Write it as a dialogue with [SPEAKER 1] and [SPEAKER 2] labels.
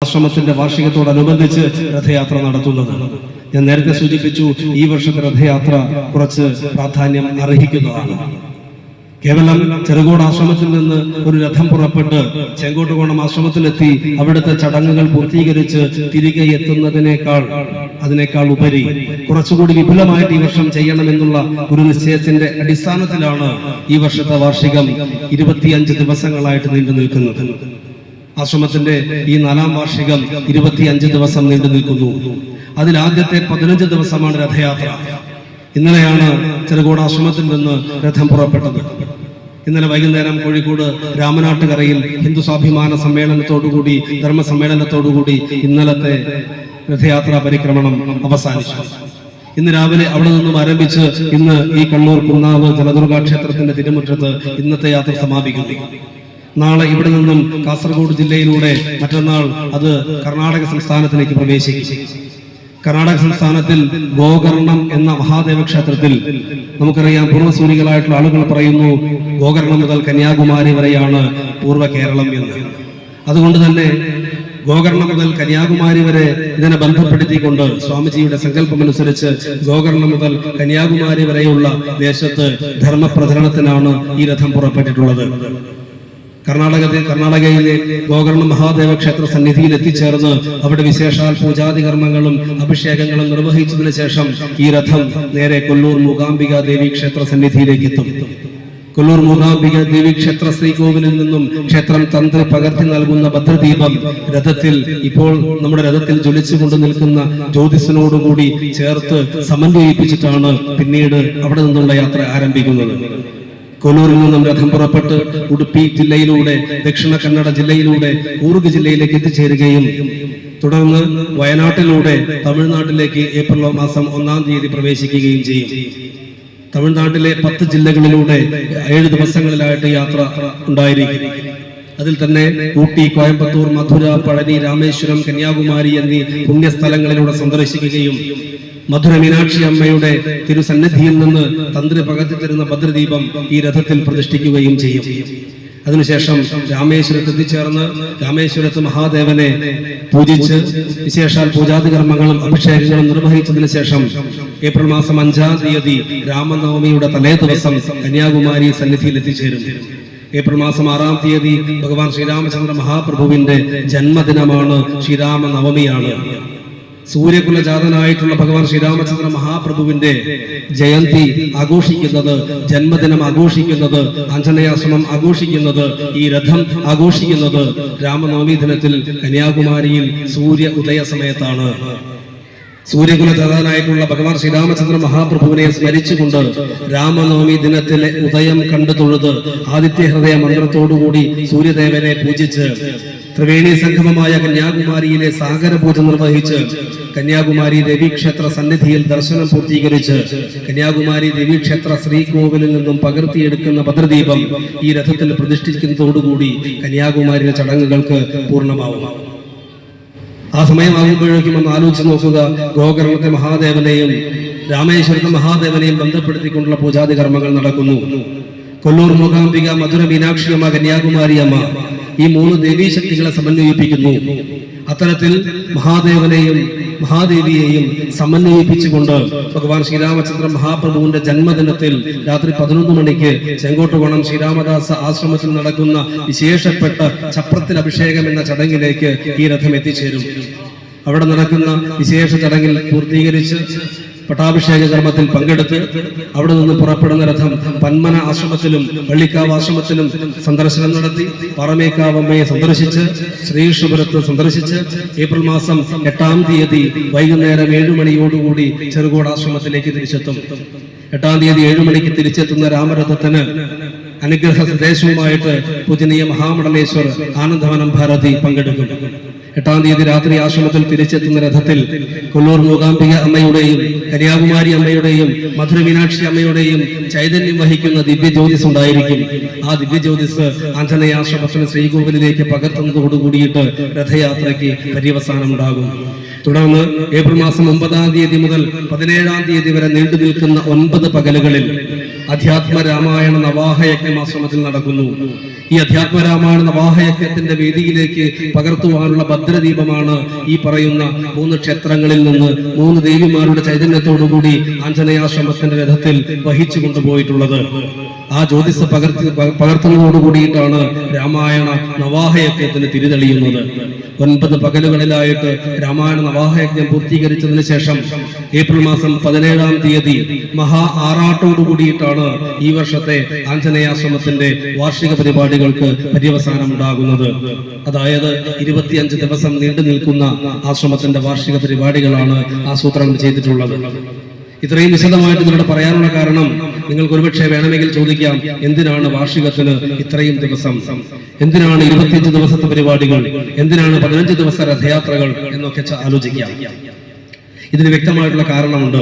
[SPEAKER 1] ആശ്രമത്തിന്റെ വാർഷികത്തോടനുബന്ധിച്ച് രഥയാത്ര നടത്തുന്നത്. ഞാൻ നേരത്തെ സൂചിപ്പിച്ചു, ഈ വർഷത്തെ രഥയാത്ര കുറച്ച് പ്രാധാന്യം അർഹിക്കുന്നതാണ്. കേവലം ചെറുകോട് ആശ്രമത്തിൽ നിന്ന് ഒരു രഥം പുറപ്പെട്ട് ചെങ്കോട്ടുകോണം ആശ്രമത്തിലെത്തി അവിടുത്തെ ചടങ്ങുകൾ പൂർത്തീകരിച്ച് തിരികെ അതിനേക്കാൾ ഉപരി കുറച്ചുകൂടി വിപുലമായിട്ട് ഈ വർഷം ചെയ്യണമെന്നുള്ള ഒരു നിശ്ചയത്തിന്റെ അടിസ്ഥാനത്തിലാണ് ഈ വർഷത്തെ വാർഷികം 25 ദിവസങ്ങളായിട്ട് നീണ്ടു നിൽക്കുന്നത്. ആശ്രമത്തിന്റെ ഈ 4ാം വാർഷികം 25 ദിവസം നീണ്ടു നിൽക്കുന്നു. അതിൽ ആദ്യത്തെ 15 ദിവസമാണ് രഥയാത്ര. ഇന്നലെയാണ് ചെറുകോട് ആശ്രമത്തിൽ നിന്ന് രഥം പുറപ്പെട്ടത്. ഇന്നലെ വൈകുന്നേരം കോഴിക്കോട് രാമനാട്ടുകരയിൽ ഹിന്ദു സ്വാഭിമാന സമ്മേളനത്തോടുകൂടി ധർമ്മസമ്മേളനത്തോടുകൂടി ഇന്നലത്തെ രഥയാത്രാ പരിക്രമണം അവസാനിച്ചു. ഇന്ന് രാവിലെ അവിടെ നിന്നും ആരംഭിച്ച് ഇന്ന് ഈ കണ്ണൂർ കുന്നാവ് ജലദുർഗ ക്ഷേത്രത്തിന്റെ തിരുമുറ്റത്ത് ഇന്നത്തെ യാത്ര സമാപിക്കുന്നു. നാളെ ഇവിടെ നിന്നും കാസർഗോഡ് ജില്ലയിലൂടെ മറ്റന്നാൾ അത് കർണാടക സംസ്ഥാനത്തിലേക്ക് പ്രവേശിക്കും. കർണാടക സംസ്ഥാനത്തിൽ ഗോകർണം എന്ന മഹാദേവ ക്ഷേത്രത്തിൽ നമുക്കറിയാം, പൂർവ്വസൂരികളായിട്ടുള്ള ആളുകൾ പറയുന്നു ഗോകർണം മുതൽ കന്യാകുമാരി വരെയാണ് പൂർവ്വ കേരളം എന്ന്. അതുകൊണ്ട് തന്നെ ഗോകർണം മുതൽ കന്യാകുമാരി വരെ ഇതിനെ ബന്ധപ്പെടുത്തിക്കൊണ്ട് സ്വാമിജിയുടെ സങ്കല്പമനുസരിച്ച് ഗോകർണം മുതൽ കന്യാകുമാരി വരെയുള്ള ദേശത്ത് ധർമ്മപ്രചരണത്തിനാണ് ഈ രഥം പുറപ്പെട്ടിട്ടുള്ളത്. കർണാടകയിലെ ഗോകർണ മഹാദേവ ക്ഷേത്ര സന്നിധിയിൽ എത്തിച്ചേർന്ന് അവിടെ വിശേഷാൽ പൂജാതി കർമ്മങ്ങളും അഭിഷേകങ്ങളും നിർവഹിച്ചതിനു ശേഷം ഈ രഥം നേരെ കൊല്ലൂർ മൂകാംബിക ദേവി ക്ഷേത്ര സന്നിധിയിലേക്ക് എത്തും. കൊല്ലൂർ മൂകാംബിക ദേവി ക്ഷേത്ര ശ്രീകോവിലിൽ നിന്നും ക്ഷേത്രം തന്ത്രി പകർത്തി നൽകുന്ന ഭദ്രദീപം ഇപ്പോൾ നമ്മുടെ രഥത്തിൽ ജ്വലിച്ചുകൊണ്ട് നിൽക്കുന്ന ജ്യോതിസിനോടുകൂടി ചേർത്ത് സമന്വയിപ്പിച്ചിട്ടാണ് പിന്നീട് അവിടെ നിന്നുള്ള യാത്ര ആരംഭിക്കുന്നത്. കൊല്ലൂരിൽ നിന്നും രഥം പുറപ്പെട്ട് ഉടുപ്പി ജില്ലയിലൂടെ ദക്ഷിണ കന്നഡ ജില്ലയിലൂടെ കൂർഗ് ജില്ലയിലേക്ക് എത്തിച്ചേരുകയും തുടർന്ന് വയനാട്ടിലൂടെ തമിഴ്നാട്ടിലേക്ക് ഏപ്രിൽ മാസം 1-ാം തീയതി പ്രവേശിക്കുകയും ചെയ്യും. തമിഴ്നാട്ടിലെ 10 ജില്ലകളിലൂടെ 7 ദിവസങ്ങളിലായിട്ട് യാത്ര ഉണ്ടായിരിക്കും. അതിൽ തന്നെ ഊട്ടി, കോയമ്പത്തൂർ, മധുര, പഴനി, രാമേശ്വരം, കന്യാകുമാരി എന്നീ പുണ്യസ്ഥലങ്ങളിലൂടെ സന്ദർശിക്കുകയും മധുര മീനാക്ഷി അമ്മയുടെ തിരുസന്നിധിയിൽ നിന്ന് തന്ത്രി പകർത്തി തരുന്ന ഭദ്രദീപം ഈ രഥത്തിൽ പ്രതിഷ്ഠിക്കുകയും ചെയ്യും. അതിനുശേഷം രാമേശ്വരത്ത് എത്തിച്ചേർന്ന് രാമേശ്വരത്ത് മഹാദേവനെ പൂജിച്ച് വിശേഷാൽ പൂജാതി കർമ്മങ്ങളും അഭിഷേകങ്ങളും നിർവഹിച്ചതിനു ശേഷം ഏപ്രിൽ മാസം 5-ാം തീയതി രാമനവമിയുടെ തലേ ദിവസം കന്യാകുമാരി സന്നിധിയിൽ എത്തിച്ചേരും. ഏപ്രിൽ മാസം 6-ാം തീയതി ഭഗവാൻ ശ്രീരാമചന്ദ്ര മഹാപ്രഭുവിന്റെ ജന്മദിനമാണ്. ശ്രീരാമനവമിയാണ്. സൂര്യകുലജാതനായിട്ടുള്ള ഭഗവാൻ ശ്രീരാമചന്ദ്ര മഹാപ്രഭുവിന്റെ ജയന്തി ആഘോഷിക്കുന്നത്, ജന്മദിനം ആഘോഷിക്കുന്നത്, ആഞ്ജനേയാശ്രമം ആഘോഷിക്കുന്നത്, ഈ രഥം ആഘോഷിക്കുന്നത് രാമനവമി ദിനത്തിൽ കന്യാകുമാരിയിൽ സൂര്യ ഉദയ സമയത്താണ്. സൂര്യകുലജാതനായിട്ടുള്ള ഭഗവാൻ ശ്രീരാമചന്ദ്ര മഹാപ്രഭുവിനെ സ്മരിച്ചുകൊണ്ട് രാമനവമി ദിനത്തിലെ ഉദയം കണ്ടു തൊഴുത് ആദിത്യ ഹൃദയ മന്ത്രത്തോടുകൂടി സൂര്യദേവനെ പൂജിച്ച് ത്രിവേണി സംഗമമായ കന്യാകുമാരിയിലെ സാഗര പൂജ നിർവഹിച്ച് കന്യാകുമാരി ദേവീക്ഷേത്ര സന്നിധിയിൽ ദർശനം പൂർത്തീകരിച്ച് കന്യാകുമാരി ദേവീക്ഷേത്ര ശ്രീകോവിലിൽ നിന്നും പകർത്തിയെടുക്കുന്ന ഭദ്രദീപം ഈ രഥത്തിൽ പ്രതിഷ്ഠിക്കുന്നതോടുകൂടി കന്യാകുമാരിയിലെ ചടങ്ങുകൾക്ക് പൂർണ്ണമാവും. ആ സമയമാകുമ്പോഴേക്കും ഒന്ന് ആലോചിച്ച് നോക്കുക, ഗോകർണത്തെ മഹാദേവനെയും രാമേശ്വരത്തെ മഹാദേവനെയും ബന്ധപ്പെടുത്തിക്കൊണ്ടുള്ള പൂജാതി കർമ്മങ്ങൾ നടക്കുന്നു. കൊല്ലൂർ മൂകാംബിക, മധുര മീനാക്ഷി അമ്മ, കന്യാകുമാരി അമ്മ, ഈ 3 ദേവീശക്തികളെ സമന്വയിപ്പിക്കുന്നു. അത്തരത്തിൽ മഹാദേവനെയും മഹാദേവിയെയും സമന്വയിപ്പിച്ചുകൊണ്ട് ഭഗവാൻ ശ്രീരാമചന്ദ്ര മഹാപ്രഭുവിന്റെ ജന്മദിനത്തിൽ രാത്രി 11 മണിക്ക് ചെങ്കോട്ടുകോണം ശ്രീരാമദാസ ആശ്രമത്തിൽ നടക്കുന്ന വിശേഷപ്പെട്ട ചപ്രത്തിൽ അഭിഷേകം എന്ന ചടങ്ങിലേക്ക് ഈ രഥം എത്തിച്ചേരും. അവിടെ നടക്കുന്ന വിശേഷ ചടങ്ങിൽ പൂർത്തീകരിച്ച് പട്ടാഭിഷേക കർമ്മത്തിൽ പങ്കെടുത്ത് അവിടെ നിന്ന് പുറപ്പെടുന്ന രഥം പന്മന ആശ്രമത്തിലും വള്ളിക്കാവ് ആശ്രമത്തിലും സന്ദർശനം നടത്തി പറമേക്കാവ് അമ്മയെ സന്ദർശിച്ച് ശ്രീകൃഷ്ണപുരത്ത് സന്ദർശിച്ച് ഏപ്രിൽ മാസം 8-ാം തീയതി വൈകുന്നേരം 7 മണിയോടുകൂടി ചെറുകോട് ആശ്രമത്തിലേക്ക് തിരിച്ചെത്തും. 8-ാം തീയതി 7 മണിക്ക് തിരിച്ചെത്തുന്ന രാമരഥത്തിന് അനുഗ്രഹ സന്ദേശവുമായിട്ട് പൂജനീയ മഹാമണ്ഡലേശ്വർ ആനന്ദവനം ഭാരതി പങ്കെടുക്കും. 8-ാം തീയതി രാത്രി ആശ്രമത്തിൽ തിരിച്ചെത്തുന്ന രഥത്തിൽ കൊല്ലൂർ മൂകാംബിക അമ്മയുടെയും കന്യാകുമാരി അമ്മയുടെയും മധുര മീനാക്ഷി അമ്മയുടെയും ചൈതന്യം വഹിക്കുന്ന ദിവ്യജ്യോതിസ് ഉണ്ടായിരിക്കും. ആ ദിവ്യജ്യോതിസ് ആഞ്ജനേയാശ്രമത്തിന് ശ്രീകോവിലേക്ക് പകർത്തുന്നതോടുകൂടിയിട്ട് രഥയാത്രയ്ക്ക് പര്യവസാനം ഉണ്ടാകും. തുടർന്ന് ഏപ്രിൽ മാസം 9-ാം തീയതി മുതൽ 17-ാം തീയതി വരെ നീണ്ടു നിൽക്കുന്ന 9 പകലുകളിൽ അധ്യാത്മ രാമായണ നവാഹയജ്ഞം ആശ്രമത്തിൽ നടക്കുന്നു. ഈ അധ്യാത്മ രാമായണ നവാഹയജ്ഞത്തിന്റെ വേദിയിലേക്ക് പകർത്തുവാനുള്ള ഭദ്രദീപമാണ് ഈ പറയുന്ന 3 ക്ഷേത്രങ്ങളിൽ നിന്ന് 3 ദേവിമാരുടെ ചൈതന്യത്തോടുകൂടി ആഞ്ജനേയാശ്രമത്തിന്റെ രഥത്തിൽ വഹിച്ചു കൊണ്ടുപോയിട്ടുള്ളത്. ആ ജ്യോതിസ് പകർത്തുന്നതോടുകൂടിയിട്ടാണ് രാമായണ നവാഹയജ്ഞത്തിന് തിരിതെളിയുന്നത്. 9 പകലുകളിലായിട്ട് രാമായണ നവാഹയജ്ഞം പൂർത്തീകരിച്ചതിന് ശേഷം ഏപ്രിൽ മാസം 17-ാം തീയതി മഹാ ആറാട്ടോടുകൂടിയിട്ടാണ് ഈ വർഷത്തെ ആഞ്ജനേയാശ്രമത്തിന്റെ വാർഷിക പരിപാടികൾക്ക് പര്യവസാനം ഉണ്ടാകുന്നത്. അതായത് 25 ദിവസം നീണ്ടു നിൽക്കുന്ന ആശ്രമത്തിന്റെ വാർഷിക പരിപാടികളാണ് ആസൂത്രണം ചെയ്തിട്ടുള്ളത്. ഇത്രയും വിശദമായിട്ട് ഇതിലൂടെ പറയാനുള്ള കാരണം നിങ്ങൾക്ക് ഒരുപക്ഷെ വേണമെങ്കിൽ ചോദിക്കാം, എന്തിനാണ് വാർഷികത്തിന് ഇത്രയും ദിവസം, എന്തിനാണ് 25 ദിവസത്തെ പരിപാടികൾ, എന്തിനാണ് 15 ദിവസ രഥയാത്രകൾ എന്നൊക്കെ ആലോചിക്കാം. ഇതിന് വ്യക്തമായിട്ടുള്ള കാരണമുണ്ട്.